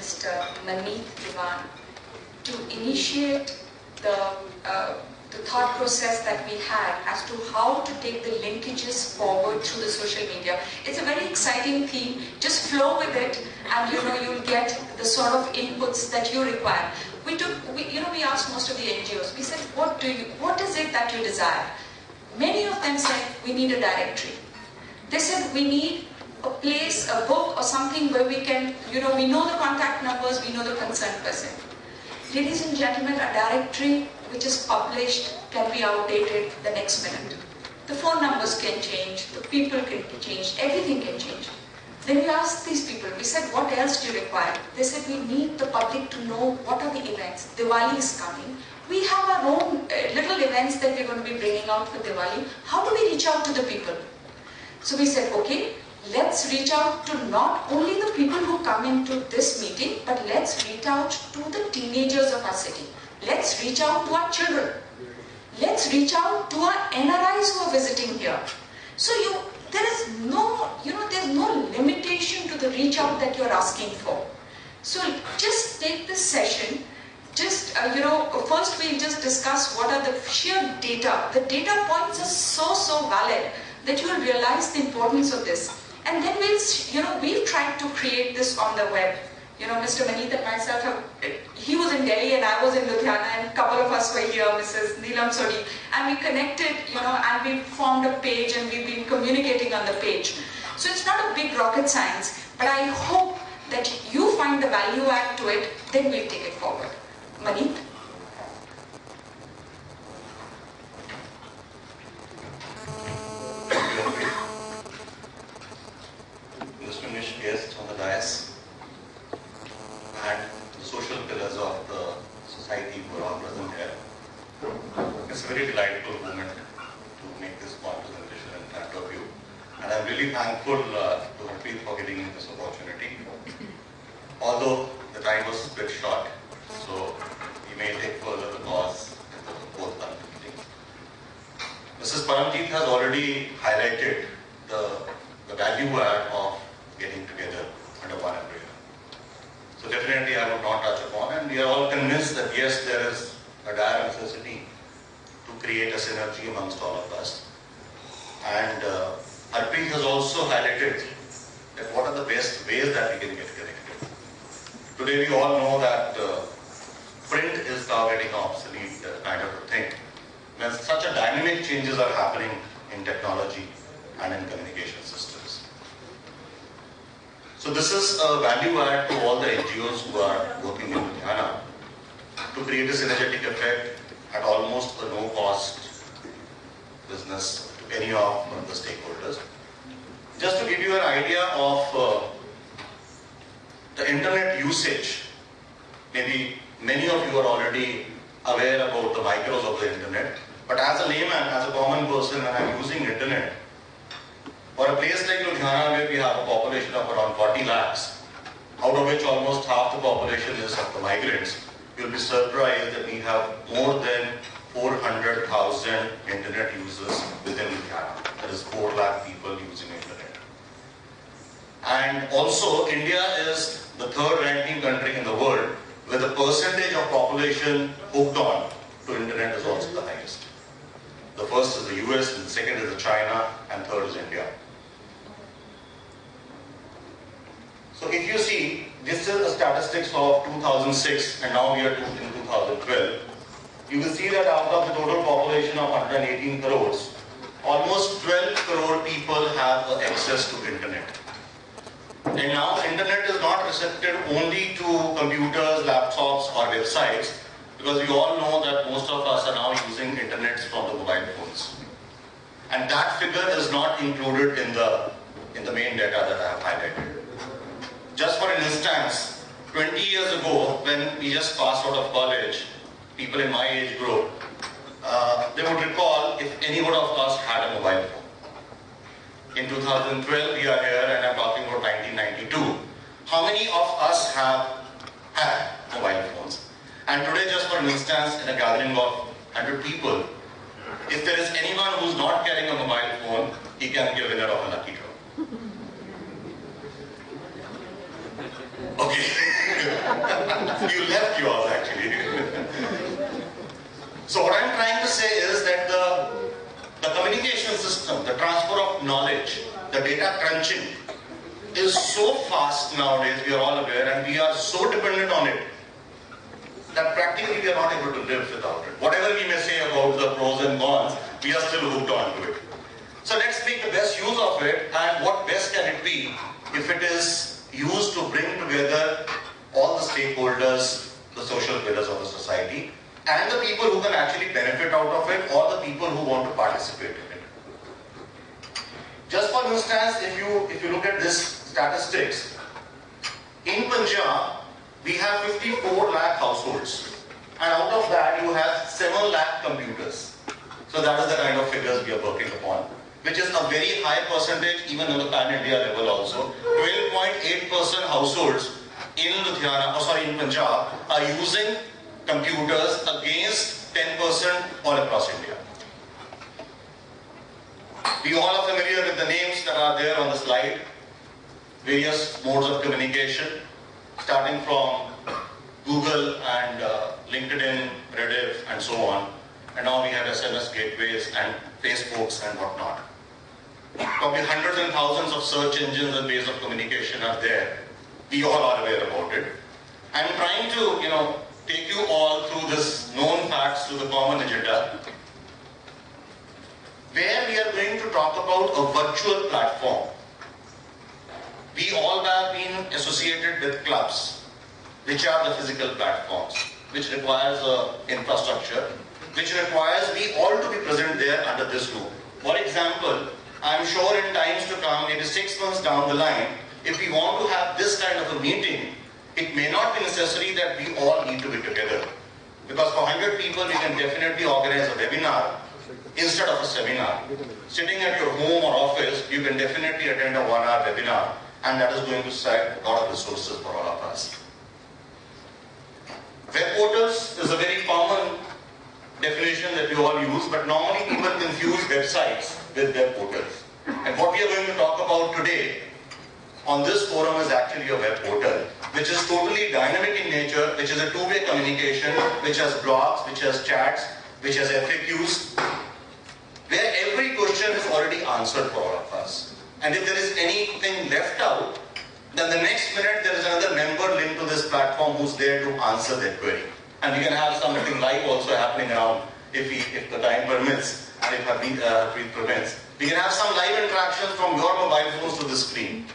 Mr. Maneet Diwan to initiate the thought process that we had as to how to take the linkages forward through the social media. It's a very exciting theme. Just flow with it, and you'll get the sort of inputs that you require. We asked most of the NGOs. We said, what is it that you desire? Many of them said, we need a directory. They said, we need a place, a book or something where we can, we know the contact numbers, we know the concerned person. Ladies and gentlemen, a directory which is published can be outdated the next minute. The phone numbers can change, the people can change, everything can change. Then we asked these people, we said, what else do you require? They said, we need the public to know what are the events. Diwali is coming. We have our own little events that we're going to be bringing out for Diwali. How do we reach out to the people? So we said, okay, let's reach out to not only the people who come into this meeting, but let's reach out to the teenagers of our city. Let's reach out to our children. Let's reach out to our NRIs who are visiting here. So there's no limitation to the reach out that you're asking for. So just take this session. Just, first we'll just discuss what are the sheer data. The data points are so valid that you'll realize the importance of this. And then we've tried to create this on the web. Mr. Maneet and myself, he was in Delhi and I was in Ludhiana, and a couple of us were here, Mrs. Neelam Sodi, and we connected, and we formed a page and we've been communicating on the page. So it's not a big rocket science, but I hope that you find the value add to it, then we'll take it forward. Maneet? Distinguished guests on the dais and the social pillars of the society who are all present here. It's a very delightful moment to make this small presentation in front of you. And I'm really thankful to Harpreet for giving me this opportunity. Although the time was a bit short, so we may take further because it was both meeting. Mrs. Paramjeet has already highlighted the value add of getting together under one umbrella. So definitely I would not touch upon, and we are all convinced that yes, there is a dire necessity to create a synergy amongst all of us. And Harpreet has also highlighted that what are the best ways that we can get connected. Today we all know that print is now getting obsolete kind of a thing. When such a dynamic changes are happening in technology and in communication systems. So this is a value add to all the NGOs who are working in Ludhiana to create a synergetic effect at almost a no-cost business to any of the stakeholders. Just to give you an idea of the internet usage, maybe many of you are already aware about the micros of the internet, but as a layman, as a common person, when I'm using internet, for a place like Ludhiana where we have a population of around 40 lakhs, out of which almost half the population is of the migrants, you'll be surprised that we have more than 400,000 internet users within Ludhiana. That is 4 lakh people using internet. And also, India is the 3rd ranking country in the world where the percentage of population hooked on to internet is also the highest. The first is the US, the second is China, and third is India. So if you see, this is the statistics of 2006 and now we are in 2012. You will see that out of the total population of 118 crores, almost 12 crore people have access to internet. And now internet is not restricted only to computers, laptops or websites, because we all know that most of us are now using internet from the mobile phones. And that figure is not included in the main data that I have highlighted. Just for an instance, 20 years ago, when we just passed out of college, people in my age group, they would recall if any one of us had a mobile phone. In 2012, we are here, and I'm talking about 1992. How many of us have had mobile phones? And today, just for an instance, in a gathering of 100 people, if there is anyone who's not carrying a mobile phone, he can be a winner of a lucky draw. Okay. You left yours actually. So what I'm trying to say is that the communication system, the transfer of knowledge, the data crunching is so fast nowadays, we are all aware, and we are so dependent on it that practically we are not able to live without it. Whatever we may say about the pros and cons, we are still hooked on to it. So let's make the best use of it, and what best can it be if it is used to bring together all the stakeholders, the social pillars of the society, and the people who can actually benefit out of it, or the people who want to participate in it. Just for instance, if you look at this statistics, in Punjab, we have 54 lakh households, and out of that you have 7 lakh computers. So that is the kind of figures we are working upon, which is a very high percentage even on the pan-India level also. 12.8% households in in Punjab are using computers against 10% all across India. We all are familiar with the names that are there on the slide. Various modes of communication, starting from Google and LinkedIn, Rediff and so on. And now we have SMS gateways and Facebooks and whatnot. Probably hundreds and thousands of search engines and ways of communication are there. We all are aware about it. I'm trying to, take you all through this known facts to the common agenda, where we are going to talk about a virtual platform. We all have been associated with clubs, which are the physical platforms, which requires infrastructure, which requires we all to be present there under this roof. For example, I'm sure in times to come, maybe 6 months down the line, if we want to have this kind of a meeting, it may not be necessary that we all need to be together. Because for 100 people, we can definitely organize a webinar instead of a seminar. Sitting at your home or office, you can definitely attend a 1-hour webinar, and that is going to save a lot of resources for all of us. Web portals is a very common definition that we all use, but normally people confuse websites with web portals. And what we are going to talk about today on this forum is actually a web portal, which is totally dynamic in nature, which is a two-way communication, which has blogs, which has chats, which has FAQs, where every question is already answered for all of us. And if there is anything left out, then the next minute there is another member linked to this platform who's there to answer that query. And we can have something live also happening around if the time permits and if Harpreet permits. We can have some live interactions from your mobile phones to the screen.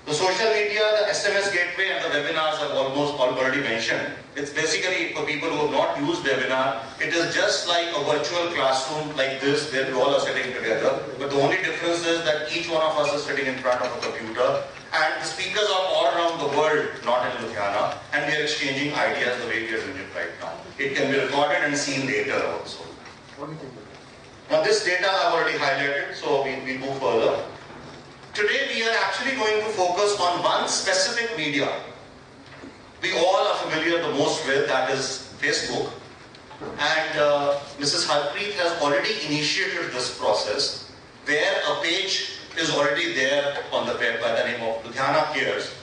The social media, the SMS gateway and the webinars are almost already mentioned. It's basically for people who have not used webinar, it is just like a virtual classroom like this where we all are sitting together. But the only difference is that each one of us is sitting in front of a computer and the speakers are all around the world, not in Ludhiana, and we are exchanging ideas the way we are doing it right now. It can be recorded and seen later also. Now this data I've already highlighted, so we'll move further. Today we are actually going to focus on one specific media we all are familiar the most with, that is Facebook. And Mrs. Harpreet has already initiated this process where a page is already there on the web by the name of Ludhiana Cares.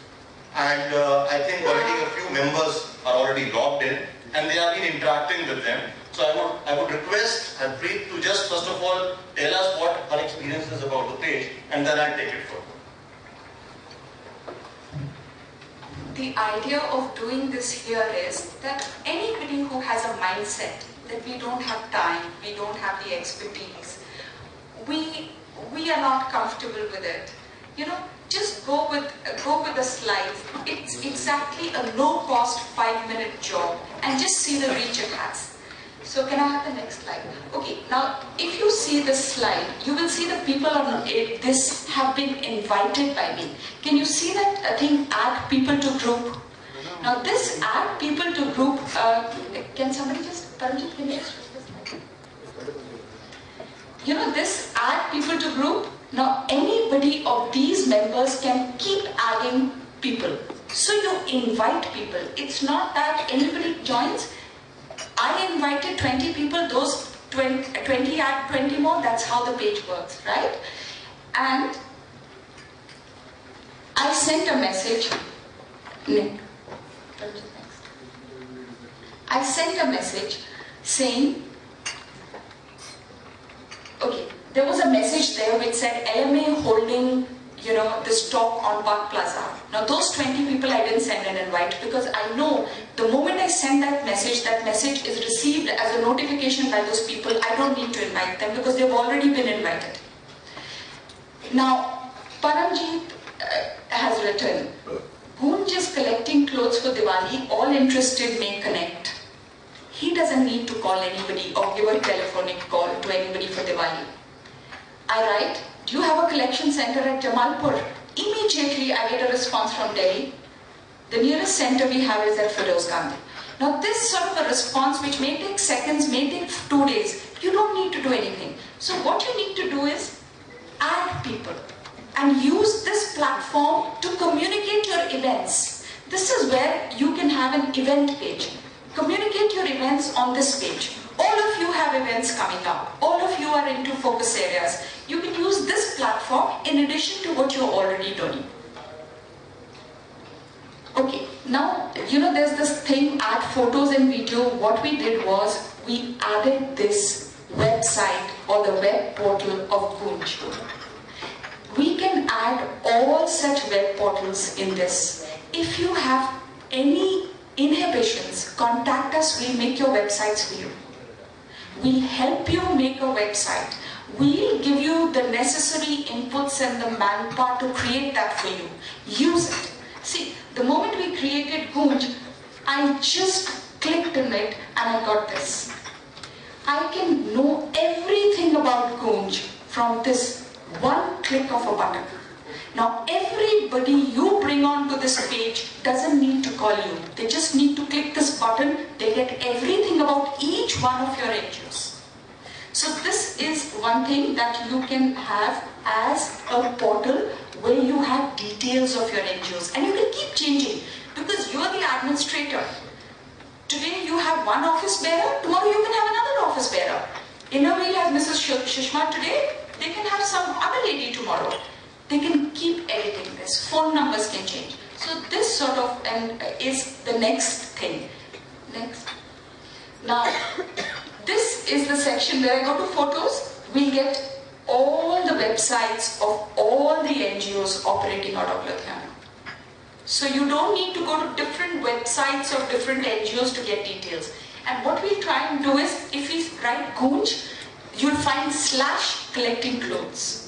And I think already a few members are already logged in and they have been interacting with them. So I would request Harpreet to just first of all tell us what her experience is about the page, and then I'll take it further. The idea of doing this here is that anybody who has a mindset that we don't have time, we don't have the expertise, we are not comfortable with it. Just go with the slides. It's exactly a low-cost 5-minute job, and just see the reach it has. So can I have the next slide? Okay, now if you see this slide, you will see the people on this have been invited by me. Can you see that thing, add people to group? Now this add people to group, can somebody just, Paramjit, can you just read this? This add people to group, now anybody of these members can keep adding people. So you invite people. It's not that anybody joins. I invited 20 people, those 20 add 20 more, that's how the page works, right? And I sent a message, Nick, I sent a message saying, okay, there was a message there which said LMA holding, this talk on Park Plaza. Now those 20 people I didn't send an invite because I know the moment I send that message is received as a notification by those people. I don't need to invite them because they've already been invited. Now, Paramjeet has written, Gunj is collecting clothes for Diwali, all interested may connect. He doesn't need to call anybody or give a telephonic call to anybody for Diwali. I write, do you have a collection center at Jamalpur? Immediately I get a response from Delhi. The nearest center we have is at Feroz Gandhi. Now this sort of a response which may take seconds, may take 2 days, you don't need to do anything. So what you need to do is add people and use this platform to communicate your events. This is where you can have an event page. Communicate your events on this page. All of you have events coming up. All of you are into focus areas. You can use this platform in addition to what you're already doing. Okay, now, there's this thing, add photos and video. What we did was, we added this website or the web portal of Gunj. We can add all such web portals in this. If you have any inhibitions, contact us, we'll make your websites for you. We'll help you make a website. We'll give you the necessary inputs and the manpower to create that for you. Use it. See, the moment we created Gunj, I just clicked on it and I got this. I can know everything about Gunj from this one click of a button. Now everybody you bring onto this page doesn't need to call you. They just need to click this button. They get everything about each one of your NGOs. So this is one thing that you can have as a portal where you have details of your NGOs. And you can keep changing because you're the administrator. Today you have one office bearer, tomorrow you can have another office bearer. Innerweal has Mrs. Shishma today, they can have some other lady tomorrow. They can keep editing this. Phone numbers can change. So this sort of is the next thing. Next. Now, this is the section where I go to photos. We get all the websites of all the NGOs operating out of Ludhiana. So you don't need to go to different websites of different NGOs to get details. And what we try and do is, if we write Gunj, you'll find / collecting clothes.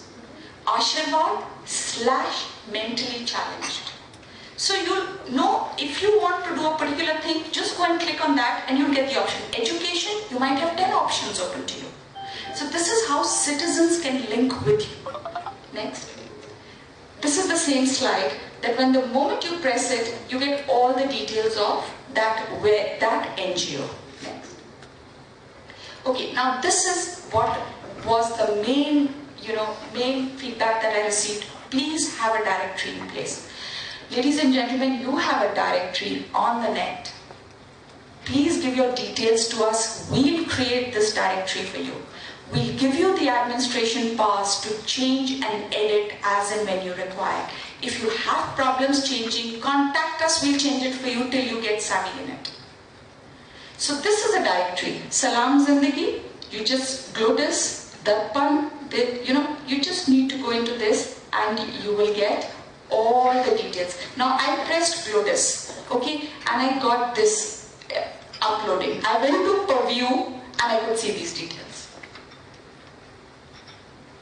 Ashirwad / mentally challenged. So you'll know if you want to do a particular thing, just go and click on that and you'll get the option. Education, you might have 10 options open to you. So this is how citizens can link with you. Next. This is the same slide that when the moment you press it, you get all the details of that NGO. Next. Okay, now this is what was the main feedback that I received. Please have a directory in place. Ladies and gentlemen, you have a directory on the net. Please give your details to us. We'll create this directory for you. We'll give you the administration powers to change and edit as and when you require. If you have problems changing, contact us. We'll change it for you till you get savvy in it. So this is a directory. Salam Zindagi. You just Glodis, Darpan. You just need to go into this and you will get all the details. Now I pressed Glodis, okay, and I got this uploading. I went to Purview and I could see these details.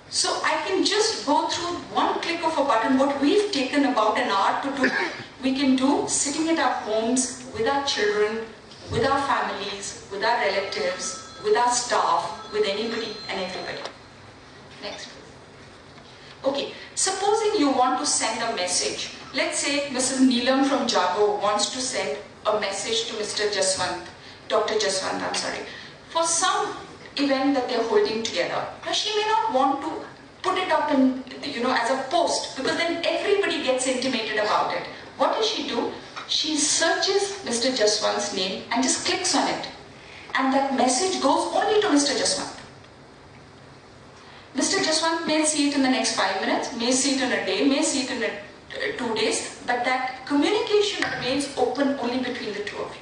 So I can just go through one click of a button what we've taken about an hour to do. We can do sitting at our homes with our children, with our families, with our relatives, with our staff, with anybody and everybody. Next. Okay, supposing you want to send a message. Let's say Mrs. Neelam from Jago wants to send a message to Mr. Jaswant, Dr. Jaswant, I'm sorry, for some event that they're holding together. Now she may not want to put it up in, as a post because then everybody gets intimated about it. What does she do? She searches Mr. Jaswant's name and just clicks on it. And that message goes only to Mr. Jaswant. Mr. Jaswant may see it in the next 5 minutes, may see it in a day, may see it in 2 days, but that communication remains open only between the two of you.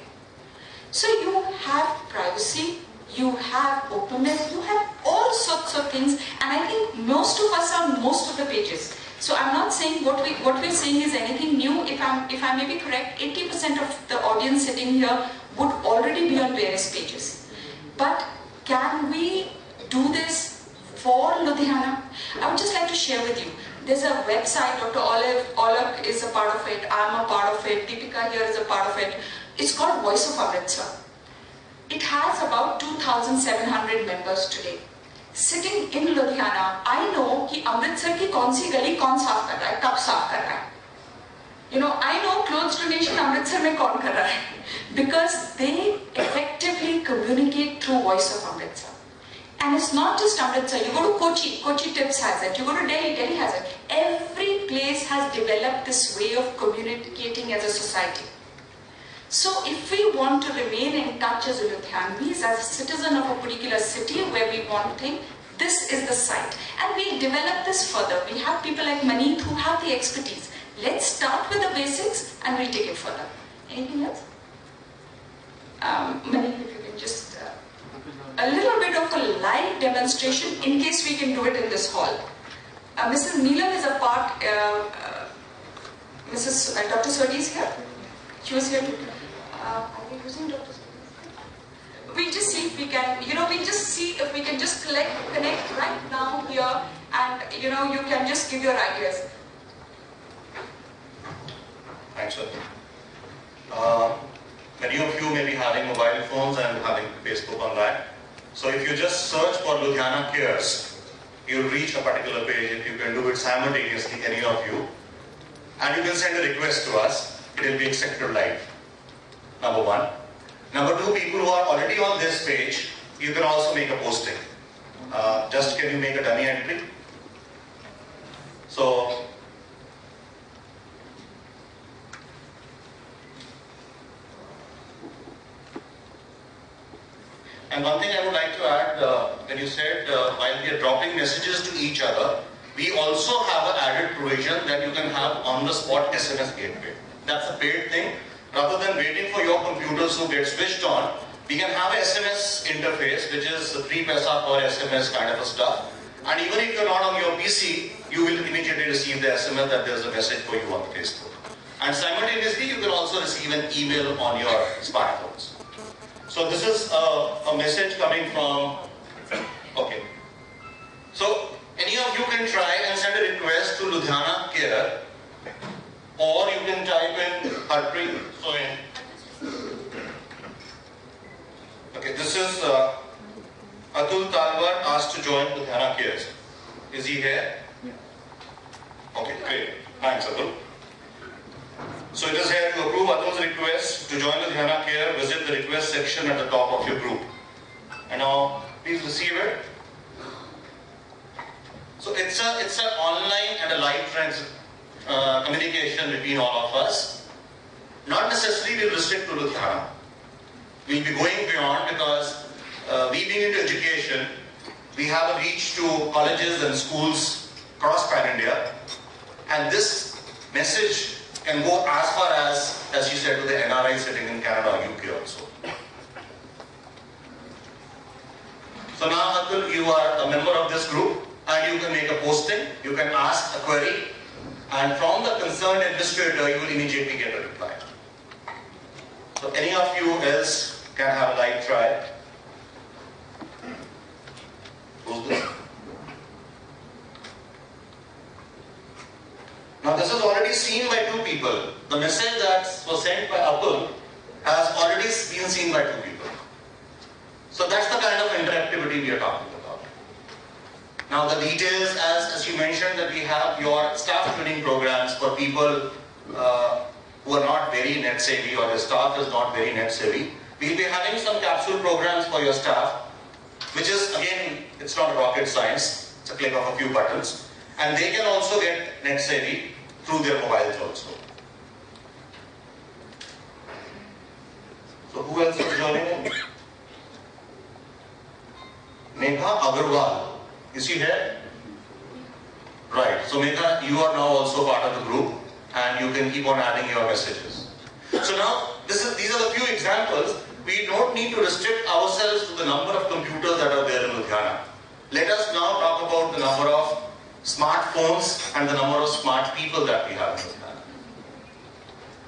So you have privacy, you have openness, you have all sorts of things, and I think most of us are on most of the pages. So I'm not saying what we're saying is anything new. If I may be correct, 80% of the audience sitting here would already be on various pages. But can we do this for Ludhiana? I would just like to share with you. There's a website, Dr. Olive is a part of it, I'm a part of it, Deepika here is a part of it. It's called Voice of Amritsar. It has about 2,700 members today. Sitting in Ludhiana, I know कि अमृतसर की कौन सी गली कौन साफ कर रहा है, कब साफ कर रहा है. You know, I know clothes donation Amritsar में कौन कर रहा है, because they effectively communicate through Voice of Amritsar. And it's not just Amritsar. You go to Kochi Tips has it. You go to Delhi has it. Every place has developed this way of communicating as a society. So if we want to remain in touch as Ludhianvis, as a citizen of a particular city where we want to think, this is the site. And we develop this further. We have people like Maneet who have the expertise. Let's start with the basics and we'll take it further. Anything else? Maneet, if you can just... a little bit of a live demonstration in case we can do it in this hall. Mrs. Neelam is a part... Dr. Swati is here. She was here. Are we using Dr. Swati? We'll just see if we can, we'll just see if we can just connect right now here and, you can just give your ideas. Thanks, sir. Many of you may be having mobile phones and having Facebook online. So if you just search for Ludhiana Cares, you'll reach a particular page. If you can do it simultaneously, any of you, and you can send a request to us, it will be accepted live. Number one. Number two, people who are already on this page, you can also make a posting. Just can you make a dummy entry? So, and one thing I would like to add, when you said while we are dropping messages to each other, we also have an added provision that you can have on-the-spot SMS gateway. That's a paid thing. Rather than waiting for your computers to get switched on, we can have an SMS interface, which is 3 paisa per SMS kind of a stuff. And even if you're not on your PC, you will immediately receive the SMS that there's a message for you on Facebook. And simultaneously, you can also receive an email on your smartphones. So this is a message coming from, okay. So any of you can try and send a request to Ludhiana Care, or you can type in Harpreet. Okay, this is Atul Talwar asked to join Ludhiana Cares. Is he here? Yeah. Okay, great. Thanks, Atul. So it is here to approve Atul's request to join Ludhiana Care. Visit the request section at the top of your group. And now, please receive it. So it's an online and a live communication between all of us. Not necessarily we restrict to Ludhiana. We'll be going beyond because we being into education, we have a reach to colleges and schools across pan India, and this message can go as far as you said, to the NRI sitting in Canada or UK also. So now, Atul, you are a member of this group, and you can make a posting, you can ask a query, and from the concerned administrator, you will immediately get a reply. So any of you else can have a live try. Who's this? Now this is already seen by 2 people. The message that was sent by Apple has already been seen by 2 people. So that's the kind of interactivity we are talking about. Now the details, as you mentioned, that we have your staff training programs for people who are not very net savvy, or the staff is not very net savvy. We'll be having some capsule programs for your staff, which is, again, it's not rocket science. It's a click of a few buttons. And they can also get net savvy through their mobiles also. So who else is joining in? Megha Agarwal. Is she here? Right. So Megha, you are now also part of the group. and you can keep on adding your messages. So now, these are the few examples. We don't need to restrict ourselves to the number of computers that are there in Ludhiana. Let us now talk about the number of smartphones and the number of smart people that we have in Ludhiana.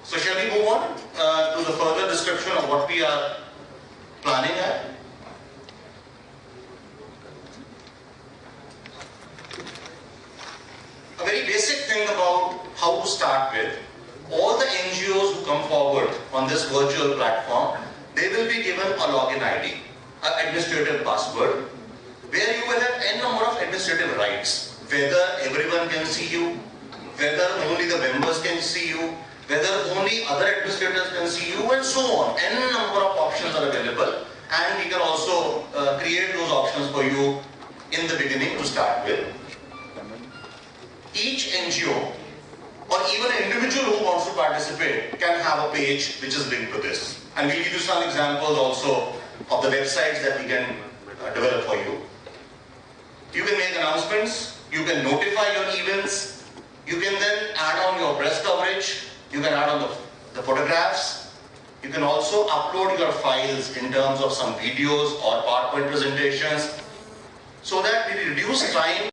So shall we move on to the further description of what we are planning at? A very basic thing about how to start with, all the NGOs who come forward on this virtual platform, they will be given a login ID, an administrative password, where you will have n number of administrative rights, whether everyone can see you, whether only the members can see you, whether only other administrators can see you, and so on. N number of options are available, and we can also create those options for you in the beginning to start with. Each NGO or even an individual who wants to participate can have a page which is linked to this. And we'll give you some examples also of the websites that we can develop for you. You can make announcements, you can notify your events, you can then add on your press coverage, you can add on the photographs, you can also upload your files in terms of some videos or PowerPoint presentations, so that we reduce time